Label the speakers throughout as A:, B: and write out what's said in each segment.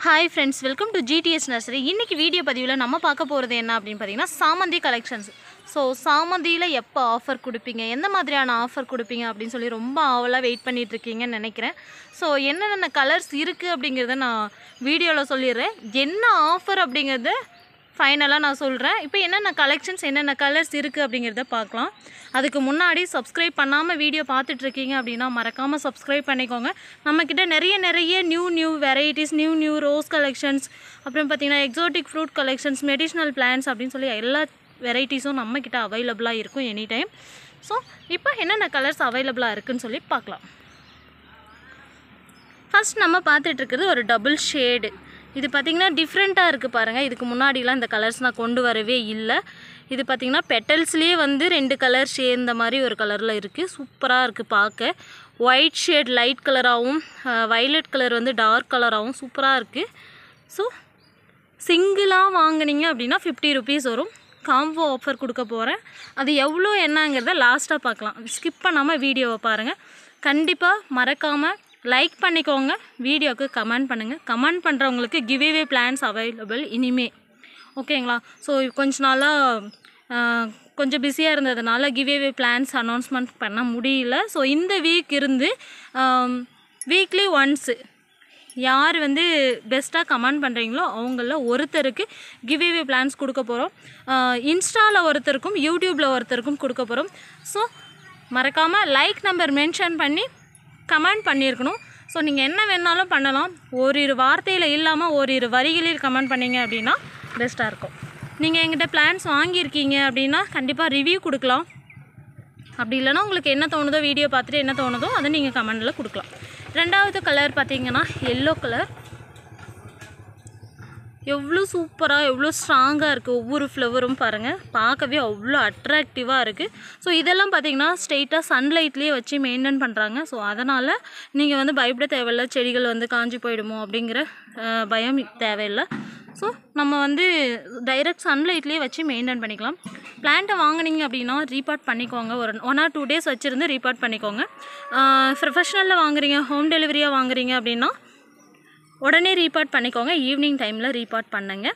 A: Hi friends, welcome to GTS Nursery. இன்னைக்கு video பதிவுல நம்ம பார்க்க போறது என்ன அப்படினு பாத்தீங்கன்னா சாமந்தி கலெக்ஷன்ஸ். சோ சாமந்தியில எப்ப ஆஃபர் கொடுப்பீங்க, எந்த மாதிரியான ஆஃபர் கொடுப்பீங்க அப்படினு சொல்லி ரொம்ப ஆவலா வெயிட் பண்ணிட்டு இருக்கீங்கன்னு நினைக்கிறேன். சோ என்னென்ன கலர்ஸ் இருக்கு அப்படிங்கறத நான் வீடியோல சொல்லிறேன். என்ன ஆஃபர் அப்படிங்கறத ஃபைனலா நான் சொல்றேன். இப்போ என்னென்ன கலெக்ஷன்ஸ் என்னென்ன கலர்ஸ் இருக்கு அப்படிங்கறத பார்க்கலாம். அதுக்கு முன்னாடி சப்ஸ்கிரைப் பண்ணாம வீடியோ பார்த்துட்டு இருக்கீங்க அப்படினா மறக்காம சப்ஸ்கிரைப் பண்ணிக்கோங்க. நம்ம கிட்ட நிறைய new varieties, new rose collections, அப்புறம் பாத்தீங்கன்னா exotic fruit collections, medicinal plants அப்படினு சொல்லி எல்லா வெரைட்டிஸும் நம்ம கிட்ட அவைலபிளா இருக்கும் எனி டைம். ஸோ இப்போ என்னென்ன கலர்ஸ் அவைலபிளா இருக்குன்னு சொல்லி பார்க்கலாம். ஃபர்ஸ்ட் நம்ம பார்த்துட்டு இருக்கிறது ஒரு டபுள் ஷேடு. இது பார்த்திங்கன்னா டிஃப்ரெண்ட்டாக இருக்குது பாருங்கள். இதுக்கு முன்னாடிலாம் இந்த கலர்ஸ் நான் கொண்டு வரவே இல்லை. இது பார்த்திங்கன்னா பெட்டல்ஸ்லேயே வந்து 2 கலர் சேர்ந்த மாதிரி ஒரு கலரில் இருக்குது. சூப்பராக இருக்குது பார்க்க. ஒயிட் ஷேட் லைட் கலராகவும் வைலட் கலர் வந்து டார்க் கலராகவும் சூப்பராக இருக்குது. ஸோ சிங்கிளாக வாங்கினீங்க அப்படின்னா 50 rupees வரும். காம்போ ஆஃபர் கொடுக்க போகிறேன். அது எவ்வளோ என்னங்கிறத லாஸ்ட்டாக பார்க்கலாம். ஸ்கிப் பண்ணாமல் வீடியோவை பாருங்கள். கண்டிப்பாக மறக்காமல் லைக் பண்ணிக்கோங்க, வீடியோவுக்கு கமெண்ட் பண்ணுங்கள். கமெண்ட் பண்ணுறவங்களுக்கு கிவ்அவே பிளான்ஸ் அவைலபிள் இனிமே, ஓகேங்களா? ஸோ கொஞ்ச நாளாக கொஞ்சம் பிஸியாக இருந்ததுனால கிவ்அவே பிளான்ஸ் அனௌன்ஸ்மெண்ட் பண்ண முடியல. ஸோ இந்த வீக் இருந்து வீக்லி ஒன்ஸு யார் வந்து பெஸ்ட்டாக கமெண்ட் பண்ணுறீங்களோ அவங்கள ஒருத்தருக்கு கிவ்அவே பிளான்ஸ் கொடுக்க போகிறோம். இன்ஸ்டாவில் ஒருத்தருக்கும் யூடியூப்பில் ஒருத்தருக்கும் கொடுக்க போகிறோம். ஸோ மறக்காமல் லைக் நம்பர் மென்ஷன் பண்ணி கமெண்ட் பண்ணியிருக்கணும். ஸோ நீங்கள் என்ன வேணாலும் பண்ணலாம். ஓரிரு வார்த்தையில் இல்லாமல் ஓரிரு வரிகளில் கமெண்ட் பண்ணிங்க அப்படின்னா பெஸ்ட்டாக இருக்கும். நீங்கள் எங்கிட்ட பிளான்ஸ் வாங்கியிருக்கீங்க அப்படின்னா கண்டிப்பாக ரிவ்யூ கொடுக்கலாம். அப்படி இல்லைனா உங்களுக்கு என்ன தோணுதோ, வீடியோ பார்த்துட்டு என்ன தோணுதோ அதை நீங்கள் கமெண்டில் கொடுக்கலாம். ரெண்டாவது கலர் பார்த்திங்கன்னா எல்லோ கலர். எவ்வளோ சூப்பராக எவ்வளோ ஸ்ட்ராங்காக இருக்குது. ஒவ்வொரு ஃப்ளவரும் பாருங்கள், பார்க்கவே அவ்வளோ அட்ராக்டிவாக இருக்குது. ஸோ இதெல்லாம் பார்த்திங்கன்னா ஸ்ட்ரெயிட்டாக சன்லைட்லேயே வச்சு மெயின்டைன் பண்ணுறாங்க. ஸோ அதனால் நீங்கள் வந்து பயப்பட தேவையில்லை, செடிகள் வந்து காஞ்சி போயிடுமோ அப்படிங்கிற பயம் தேவையில்லை. ஸோ நம்ம வந்து டைரெக்ட் சன்லைட்லேயே வச்சு மெயின்டைன் பண்ணிக்கலாம். பிளான்ட்டை வாங்கினீங்க அப்படின்னா ரீபார்ட் பண்ணிக்கோங்க. ஒரு 1 or 2 days வச்சுருந்து ரீபார்ட் பண்ணிக்கோங்க. ப்ரொஃபஷ்னலில் வாங்குறீங்க, ஹோம் டெலிவரியாக வாங்குறீங்க அப்படின்னா உடனே ரீபார்ட் பண்ணிக்கோங்க. ஈவினிங் டைமில் ரீபார்ட் பண்ணுங்க.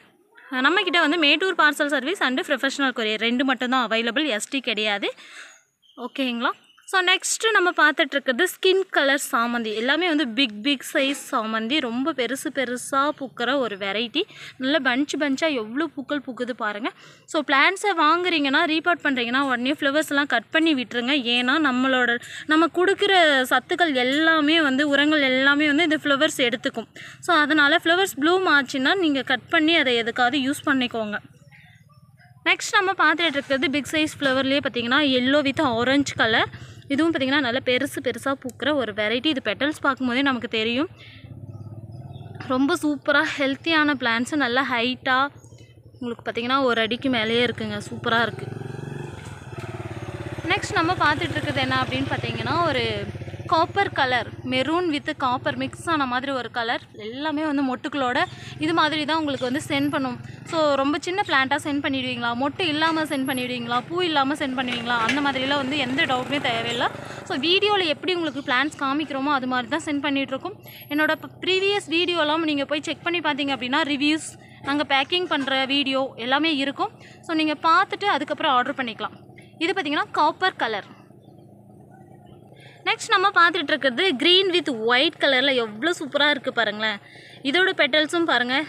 A: நம்மக்கிட்ட வந்து Mettur parcel service and professional courier 2 மட்டும்தான் அவைலபிள், எஸ்டி கிடையாது, ஓகேங்களா? ஸோ நெக்ஸ்ட்டு நம்ம பார்த்துட்ருக்கிறது ஸ்கின் கலர் சாமந்தி. எல்லாமே வந்து பிக் சைஸ் சாமந்தி. ரொம்ப பெருசாக பூக்கிற ஒரு வெரைட்டி. நல்ல பஞ்சாக எவ்வளோ பூக்கள் பூக்குது பாருங்கள். ஸோ பிளான்ஸை வாங்குறீங்கன்னா ரீபார்ட் பண்ணுறீங்கன்னா உடனே ஃப்ளவர்ஸ்லாம் கட் பண்ணி விட்டுருங்க. ஏன்னா நம்ம கொடுக்குற சத்துக்கள் எல்லாமே வந்து உரங்கள் எல்லாமே வந்து இந்த ஃப்ளவர்ஸ் எடுத்துக்கும். ஸோ அதனால் ஃப்ளவர்ஸ் ப்ளூம் ஆச்சுன்னா நீங்கள் கட் பண்ணி அதை எதுக்காவது யூஸ் பண்ணிக்கோங்க. நெக்ஸ்ட் நம்ம பார்த்துட்டு இருக்கிறது பிக் சைஸ் ஃப்ளவர்லேயே பார்த்திங்கன்னா எல்லோ வித் ஆரஞ்சு கலர். இதுவும் பார்த்திங்கன்னா நல்லா பெருசாக பூக்கிற ஒரு வெரைட்டி. இது பெட்டல்ஸ் பார்க்கும்போதே நமக்கு தெரியும். ரொம்ப சூப்பராக ஹெல்த்தியான பிளான்ட்ஸு, நல்லா ஹைட்டாக உங்களுக்கு பார்த்திங்கன்னா 1 அடிக்கு மேலேயே இருக்குங்க. சூப்பராக இருக்குது. நெக்ஸ்ட் நம்ம பார்த்துட்ருக்கிறது என்ன அப்படின்னு பார்த்திங்கன்னா ஒரு copper colour, maroon with copper mix ஆன மாதிரி ஒரு கலர். எல்லாமே வந்து மொட்டுக்களோட இது மாதிரி தான் உங்களுக்கு வந்து சென்ட் பண்ணும். ஸோ ரொம்ப சின்ன பிளான்ட்டாக சென்ட் பண்ணிவிடுவீங்களா, மொட்டு இல்லாமல் சென்ட் பண்ணிவிடுவீங்களா, பூ இல்லாமல் சென்ட் பண்ணுவீங்களா, அந்த மாதிரிலாம் வந்து எந்த டவுட்டுமே தேவையில்லை. ஸோ வீடியோவில் எப்படி உங்களுக்கு பிளான்ஸ் காமிக்கிறோமோ அது மாதிரி தான் சென்ட் பண்ணிகிட்ருக்கோம். என்னோடய ப்ரீவியஸ் வீடியோலாம் நீங்கள் போய் செக் பண்ணி பார்த்தீங்க அப்படின்னா ரிவ்யூஸ், நாங்கள் பேக்கிங் பண்ணுற வீடியோ எல்லாமே இருக்கும். ஸோ நீங்கள் பார்த்துட்டு அதுக்கப்புறம் ஆர்டர் பண்ணிக்கலாம். இது பார்த்திங்கன்னா காப்பர் கலர். நெக்ஸ்ட் நம்ம பார்த்துட்டு இருக்கிறது க்ரீன் வித் ஒயிட் கலரில் எவ்வளோ சூப்பராக இருக்குது பாருங்களேன். இதோட பெட்டல்ஸும் பாருங்கள்,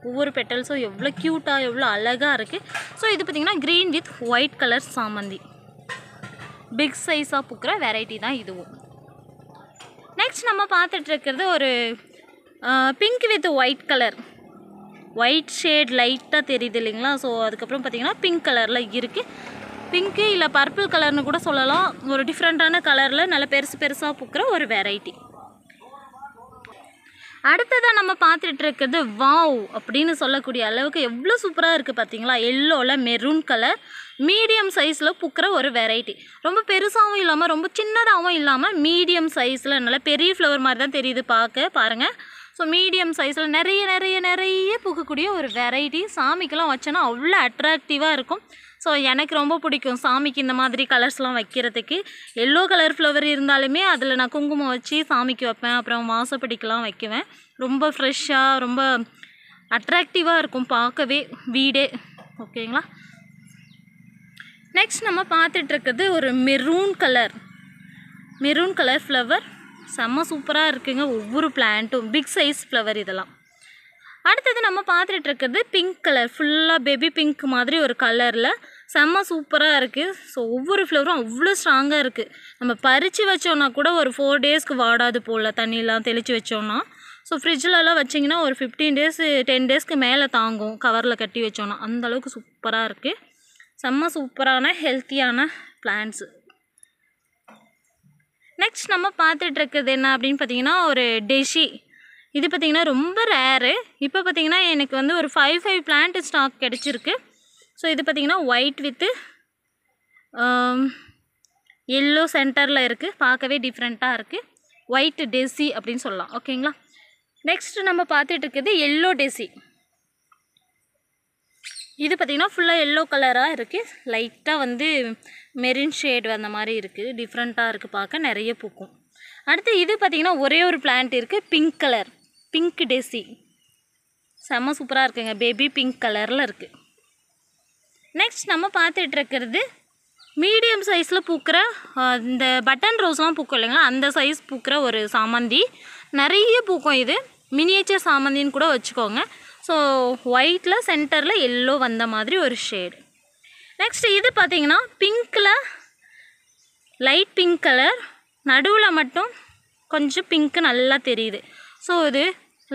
A: ஒவ்வொரு பெட்டல்ஸும் எவ்வளோ க்யூட்டாக எவ்வளோ அழகாக இருக்குது. ஸோ இது பார்த்திங்கன்னா க்ரீன் வித் ஒயிட் கலர் சாமந்தி. பிக் சைஸாக பூக்கிற வெரைட்டி தான் இதுவும். நெக்ஸ்ட் நம்ம பார்த்துட்டு இருக்கிறது ஒரு pink with white colour. White shade லைட்டாக தெரியுது இல்லைங்களா? ஸோ அதுக்கப்புறம் பார்த்திங்கன்னா பிங்க் கலரில் இருக்குது. பிங்க்கு இல்லை பர்பிள் கலர்னு கூட சொல்லலாம். ஒரு டிஃப்ரெண்ட்டான கலரில் நல்ல பெருசாக பூக்கிற ஒரு வெரைட்டி. அடுத்ததாக நம்ம பார்த்துட்டு இருக்கிறது வாவ் அப்படின்னு சொல்லக்கூடிய அளவுக்கு எவ்வளோ சூப்பராக இருக்குது பார்த்தீங்களா? எல்லோவில் மெரூன் கலர், மீடியம் சைஸில் பூக்கிற ஒரு வெரைட்டி. ரொம்ப பெருசாகவும் இல்லாமல் ரொம்ப சின்னதாகவும் இல்லாமல் மீடியம் சைஸில் நல்ல பெரிய ஃப்ளவர் மாதிரி தான் தெரியுது பார்க்க, பாருங்கள். ஸோ மீடியம் சைஸில் நிறைய பூக்கக்கூடிய ஒரு வெரைட்டி. சாமிக்கெல்லாம் வச்சோன்னா அவ்வளோ அட்ராக்டிவாக இருக்கும். ஸோ எனக்கு ரொம்ப பிடிக்கும் சாமிக்கு இந்த மாதிரி கலர்ஸ்லாம் வைக்கிறதுக்கு. எல்லோ கலர் ஃப்ளவர் இருந்தாலுமே அதில் நான் குங்குமம் வச்சு சாமிக்கு வைப்பேன். அப்புறம் வாசப்படிக்கெலாம் வைக்குவேன். ரொம்ப ஃப்ரெஷ்ஷாக ரொம்ப அட்ராக்டிவாக இருக்கும் பார்க்கவே வீடே. ஓகேங்களா. நெக்ஸ்ட் நம்ம பார்த்துட்ருக்கிறது ஒரு மெரூன் கலர் ஃப்ளவர். செம்ம சூப்பராக இருக்குங்க ஒவ்வொரு பிளான்ட்டும். பிக் சைஸ் ஃப்ளவர் இதெல்லாம். அடுத்தது நம்ம பார்த்துட்ருக்கிறது பிங்க் கலர், ஃபுல்லாக பேபி பிங்க் மாதிரி ஒரு கலரில் செம்ம சூப்பராக இருக்குது. ஸோ ஒவ்வொரு ஃப்ளவரும் அவ்வளோ ஸ்ட்ராங்காக இருக்குது. நம்ம பறித்து வச்சோன்னா கூட ஒரு 4 டேஸ்க்கு வாடாது போல், தண்ணியெலாம் தெளித்து வச்சோன்னா. ஸோ ஃப்ரிட்ஜிலலாம் வச்சிங்கன்னா ஒரு 15 டேஸ் 10 டேஸ்க்கு மேலே தாங்கும் கவரில் கட்டி வச்சோன்னா. அந்தளவுக்கு சூப்பராக இருக்குது. செம்ம சூப்பரான ஹெல்த்தியான பிளான்ட்ஸு. நெக்ஸ்ட் நம்ம பார்த்துட்ருக்கிறது என்ன அப்படின்னு பார்த்தீங்கன்னா ஒரு டெஷி. இது பார்த்திங்கன்னா ரொம்ப ரேரு. இப்போ பார்த்திங்கன்னா எனக்கு வந்து ஒரு 5 பிளான்ட் ஸ்டாக் கிடச்சிருக்கு. ஸோ இது பார்த்திங்கன்னா ஒயிட் வித்து எல்லோ சென்டரில் இருக்குது. பார்க்கவே டிஃப்ரெண்ட்டாக இருக்குது. ஒயிட் டெசி அப்படின்னு சொல்லலாம். ஓகேங்களா. நெக்ஸ்ட்டு நம்ம பார்த்துட்டு இருக்குது எல்லோ டெசி. இது பார்த்திங்கன்னா ஃபுல்லாக எல்லோ கலராக இருக்குது. லைட்டாக வந்து மெரின் ஷேட் அந்த மாதிரி இருக்குது. டிஃப்ரெண்ட்டாக இருக்குது பார்க்க. நிறைய பூக்கும். அடுத்து இது பார்த்திங்கன்னா ஒரே ஒரு பிளான்ட் இருக்குது பிங்க் கலர், பிங்க் டெசி. செம்ம சூப்பராக இருக்குங்க. பேபி பிங்க் கலரில் இருக்குது. நெக்ஸ்ட் நம்ம பார்த்துட்ருக்கிறது மீடியம் சைஸில் பூக்கிற இந்த பட்டன் ரோஸ்லாம் பூக்கும் இல்லைங்களா, அந்த சைஸ் பூக்கிற ஒரு சாமந்தி. நிறைய பூக்கும். இது மினியேச்சர் சாமந்தின்னு கூட வச்சுக்கோங்க. ஸோ ஒயிட்டில் சென்டரில் எல்லோ வந்த மாதிரி ஒரு ஷேடு. நெக்ஸ்ட் இது பார்த்திங்கன்னா பிங்க்கில் லைட் பிங்க் கலர், நடுவில் மட்டும் கொஞ்சம் பிங்க்கு நல்லா தெரியுது. ஸோ இது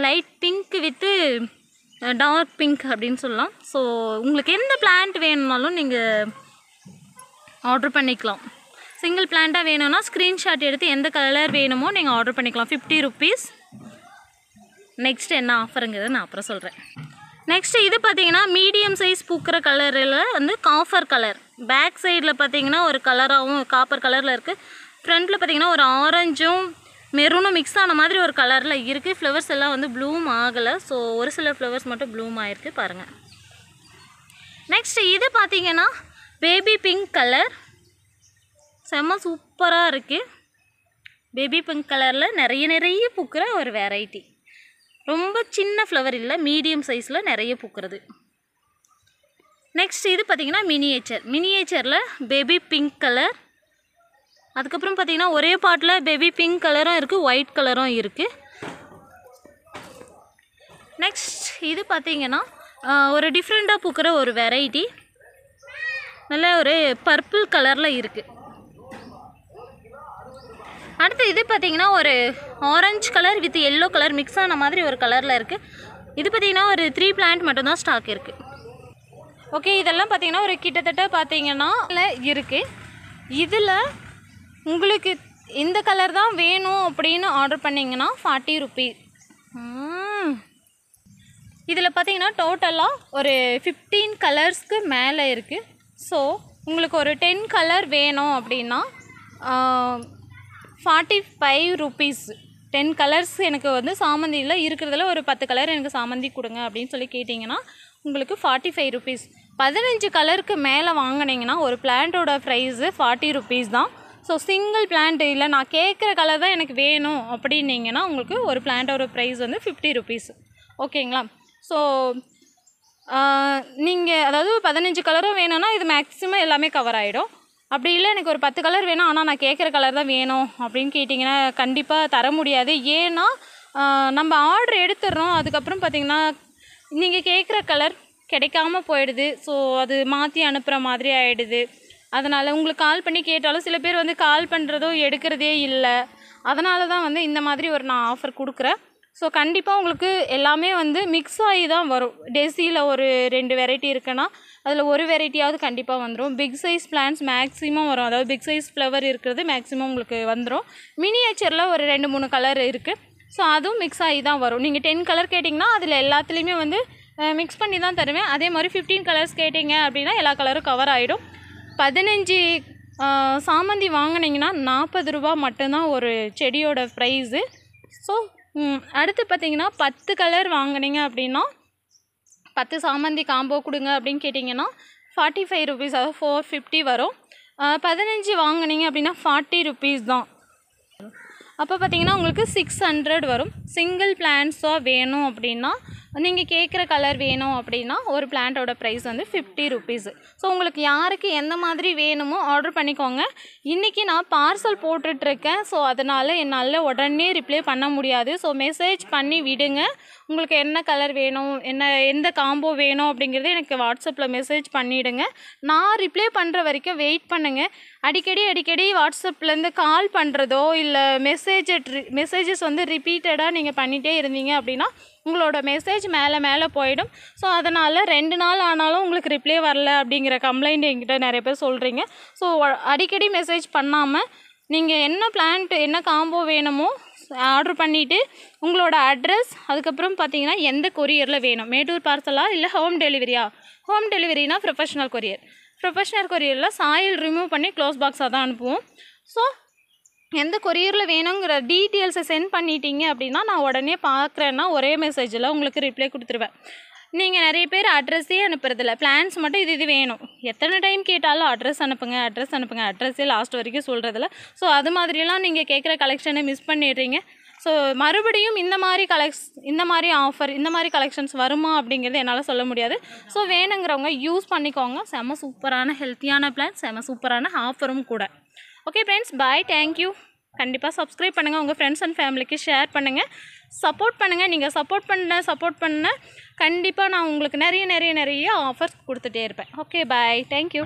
A: light pink with dark pink அப்படின்னு சொல்லலாம். ஸோ உங்களுக்கு எந்த பிளான்ட் வேணும்னாலும் நீங்கள் ஆர்டர் பண்ணிக்கலாம். சிங்கிள் பிளான்ட்டாக வேணும்னா ஸ்க்ரீன்ஷாட் எடுத்து எந்த கலர் வேணுமோ நீங்கள் ஆர்டர் பண்ணிக்கலாம். 50 ருபீஸ். நெக்ஸ்ட் என்ன ஆஃபருங்கிறத நான் அப்புறம் சொல்கிறேன். நெக்ஸ்ட்டு இது பார்த்திங்கன்னா மீடியம் சைஸ் பூக்கிற கலரில் வந்து காஃபர் கலர். பேக் சைடில் பார்த்திங்கன்னா ஒரு கலராகவும் காப்பர் கலரில் இருக்குது. ஃப்ரண்ட்டில் பார்த்திங்கன்னா ஒரு ஆரஞ்சும் மெரூனும் மிக்ஸ் ஆன மாதிரி ஒரு கலரில் இருக்குது. ஃப்ளவர்ஸ் எல்லாம் வந்து ப்ளூம் ஆகலை. ஸோ ஒரு சில ஃப்ளவர்ஸ் மட்டும் ப்ளூம் ஆகிருக்கு பாருங்கள். நெக்ஸ்ட் இது பார்த்திங்கன்னா பேபி பிங்க் கலர். செம்ம சூப்பராக இருக்குது. பேபி பிங்க் கலரில் நிறைய பூக்கிற ஒரு வெரைட்டி. ரொம்ப சின்ன ஃப்ளவர் இல்லை, மீடியம் சைஸில் நிறைய பூக்கிறது. நெக்ஸ்ட் இது பார்த்திங்கன்னா மினியேச்சரில் பேபி பிங்க் கலர். அதுக்கப்புறம் பார்த்திங்கன்னா ஒரே பாட்டில் பேபி பிங்க் கலரும் இருக்குது, ஒயிட் கலரும் இருக்குது. நெக்ஸ்ட் இது பார்த்திங்கன்னா ஒரு டிஃப்ரெண்ட்டாக பூக்கிற ஒரு வெரைட்டி. நல்ல ஒரு பர்பிள் கலரில் இருக்குது. அடுத்து இது பார்த்திங்கன்னா ஒரு orange colour with yellow colour mix ஆன மாதிரி ஒரு கலரில் இருக்குது. இது பார்த்திங்கன்னா ஒரு 3 பிளான்ட் மட்டும்தான் ஸ்டாக் இருக்குது. ஓகே, இதெல்லாம் பார்த்திங்கன்னா ஒரு கிட்டத்தட்ட பார்த்திங்கன்னா இருக்குது. இதில் உங்களுக்கு இந்த கலர் தான் வேணும் அப்படின்னு ஆர்டர் பண்ணிங்கன்னா 40 ருபீஸ். இதில் பார்த்திங்கன்னா டோட்டலாக ஒரு 15 கலர்ஸ்க்கு மேலே இருக்குது. ஸோ உங்களுக்கு ஒரு 10 கலர் வேணும் அப்படின்னா 45 ருபீஸ். 10 கலர்ஸ் எனக்கு வந்து சாமந்தியில் இருக்கிறதுல ஒரு 10 கலர் எனக்கு சாமந்தி கொடுங்க அப்படின்னு சொல்லி கேட்டிங்கன்னா உங்களுக்கு 45 ருபீஸ். 15 கலருக்கு மேலே வாங்கினீங்கன்னா ஒரு பிளான்ட்டோட ப்ரைஸு 40 ருபீஸ் தான். ஸோ சிங்கிள் பிளான்ட் இல்லை நான் கேட்குற கலர் தான் எனக்கு வேணும் அப்படின்னீங்கன்னா உங்களுக்கு ஒரு பிளான்ட்டோட ப்ரைஸ் வந்து 50 ருபீஸ். ஓகேங்களா. ஸோ நீங்கள் அதாவது 15 கலரும் வேணும்னா இது மேக்ஸிமம் எல்லாமே கவர் ஆகிடும். அப்படி இல்லை எனக்கு ஒரு 10 கலர் வேணும் ஆனால் நான் கேட்குற கலர் தான் வேணும் அப்படின்னு கேட்டிங்கன்னா கண்டிப்பாக தர முடியாது. ஏன்னா நம்ம ஆர்டர் எடுத்துடுறோம், அதுக்கப்புறம் பார்த்திங்கன்னா நீங்கள் கேட்குற கலர் கிடைக்காம போயிடுது. ஸோ அது மாற்றி அனுப்புகிற மாதிரி ஆகிடுது. அதனால் உங்களுக்கு கால் பண்ணி கேட்டாலும் சில பேர் வந்து கால் பண்ணுறதோ எடுக்கிறதே இல்லை. அதனால தான் வந்து இந்த மாதிரி ஒரு நான் ஆஃபர் கொடுக்குறேன். ஸோ கண்டிப்பாக உங்களுக்கு எல்லாமே வந்து மிக்ஸ் ஆகி தான் வரும். டெசியில் ஒரு 2 வெரைட்டி இருக்குன்னா அதில் ஒரு வெரைட்டியாவது கண்டிப்பாக வந்துடும். பிக் சைஸ் பிளான்ட்ஸ் மேக்ஸிமம் வரும். அதாவது பிக் சைஸ் ஃப்ளவர் இருக்கிறது மேக்ஸிமம் உங்களுக்கு வந்துடும். மினியேச்சரில் ஒரு 2-3 கலர் இருக்குது. ஸோ அதுவும் மிக்ஸ் ஆகி தான் வரும். நீங்கள் 10 கலர் கேட்டிங்கன்னா அதில் எல்லாத்துலேயுமே வந்து மிக்ஸ் பண்ணி தான் தருவேன். அதே மாதிரி 15 கலர்ஸ் கேட்டிங்க அப்படின்னா எல்லா கலரும் கவர் ஆகிடும். 15 சாமந்தி வாங்கினீங்கன்னா 40 ரூபா மட்டும்தான் ஒரு செடியோட ப்ரைஸு. ஸோ அடுத்து பார்த்திங்கன்னா 10 கலர் வாங்கினீங்க அப்படின்னா 10 சாமந்தி காம்போ கொடுங்க அப்படின்னு கேட்டிங்கன்னா 45 ருபீஸ், அதாவது 450 வரும். 15 வாங்குனீங்க அப்படின்னா 40 ருபீஸ் தான். அப்போ பார்த்தீங்கன்னா உங்களுக்கு 600 வரும். சிங்கிள் பிளான்ஸாக வேணும் அப்படின்னா, நீங்கள் கேட்குற கலர் வேணும் அப்படின்னா ஒரு பிளான்ட்டோட ப்ரைஸ் வந்து 50 ருபீஸு. ஸோ உங்களுக்கு யாருக்கு எந்த மாதிரி வேணுமோ ஆர்டர் பண்ணிக்கோங்க. இன்றைக்கி நான் பார்சல் போட்டுட்ருக்கேன். ஸோ அதனால் என்னால் உடனே ரிப்ளை பண்ண முடியாது. ஸோ மெசேஜ் பண்ணி விடுங்க. உங்களுக்கு என்ன கலர் வேணும், எந்த காம்போ வேணும் அப்படிங்கிறது எனக்கு வாட்ஸ்அப்பில் மெசேஜ் பண்ணிவிடுங்க. நான் ரிப்ளை பண்ணுற வரைக்கும் வெயிட் பண்ணுங்கள். அடிக்கடி வாட்ஸ்அப்லேருந்து கால் பண்ணுறதோ இல்லை மெசேஜஸ் வந்து ரிப்பீட்டடாக நீங்கள் பண்ணிகிட்டே இருந்தீங்க அப்படின்னா உங்களோட மெசேஜ் மேலே போயிடும். ஸோ அதனால் 2 நாள் ஆனாலும் உங்களுக்கு ரிப்ளை வரல அப்படிங்கிற கம்ப்ளைண்ட் என்கிட்ட நிறைய பேர் சொல்கிறீங்க. ஸோ அடிக்கடி மெசேஜ் பண்ணாமல் நீங்கள் என்ன பிளான்ட் என்ன காம்போ வேணுமோ ஆர்டர் பண்ணிவிட்டு உங்களோட அட்ரஸ், அதுக்கப்புறம் பார்த்தீங்கன்னா எந்த கொரியரில் வேணும், மேட்டூர் பார்சலாக இல்லை ஹோம் டெலிவரியா. ஹோம் டெலிவரினா ப்ரொஃபஷ்னல் கொரியரில் சாயில் ரிமூவ் பண்ணி க்ளோஸ் பாக்ஸாக தான் அனுப்புவோம். ஸோ எந்த கொரியரில் வேணுங்கிற டீட்டெயில்ஸை சென்ட் பண்ணிட்டீங்க அப்படின்னா நான் உடனே பார்க்குறேன்னா ஒரே மெசேஜில் உங்களுக்கு ரிப்ளை கொடுத்துருவேன். நீங்கள் நிறைய பேர் அட்ரஸே அனுப்புறதில்ல, பிளான்ஸ் மட்டும் இது வேணும். எத்தனை டைம் கேட்டாலும் அட்ரஸ் அனுப்புங்க அட்ரஸே லாஸ்ட் வரைக்கும் சொல்கிறதில்ல. ஸோ அது மாதிரிலாம் நீங்கள் கேட்குற கலெக்ஷனை மிஸ் பண்ணிடுறீங்க. ஸோ மறுபடியும் இந்த மாதிரி ஆஃபர், இந்த மாதிரி கலெக்ஷன்ஸ் வருமா அப்படிங்கிறது என்னால் சொல்ல முடியாது. ஸோ வேணுங்கிறவங்க யூஸ் பண்ணிக்கோங்க. செம சூப்பரான ஹெல்த்தியான பிளான், செம சூப்பரான ஆஃபரும் கூட. ஓகே ஃப்ரெண்ட்ஸ், பாய், தேங்க்யூ. கண்டிப்பாக சப்ஸ்கிரைப் பண்ணுங்கள், உங்கள் ஃப்ரெண்ட்ஸ் அண்ட் ஃபேமிலிக்கு ஷேர் பண்ணுங்கள், சப்போர்ட் பண்ணுங்கள். நீங்கள் சப்போர்ட் பண்ண கண்டிப்பாக நான் உங்களுக்கு நிறைய ஆஃபர்ஸ் கொடுத்துட்டே இருப்பேன். ஓகே, பாய், தேங்க்யூ.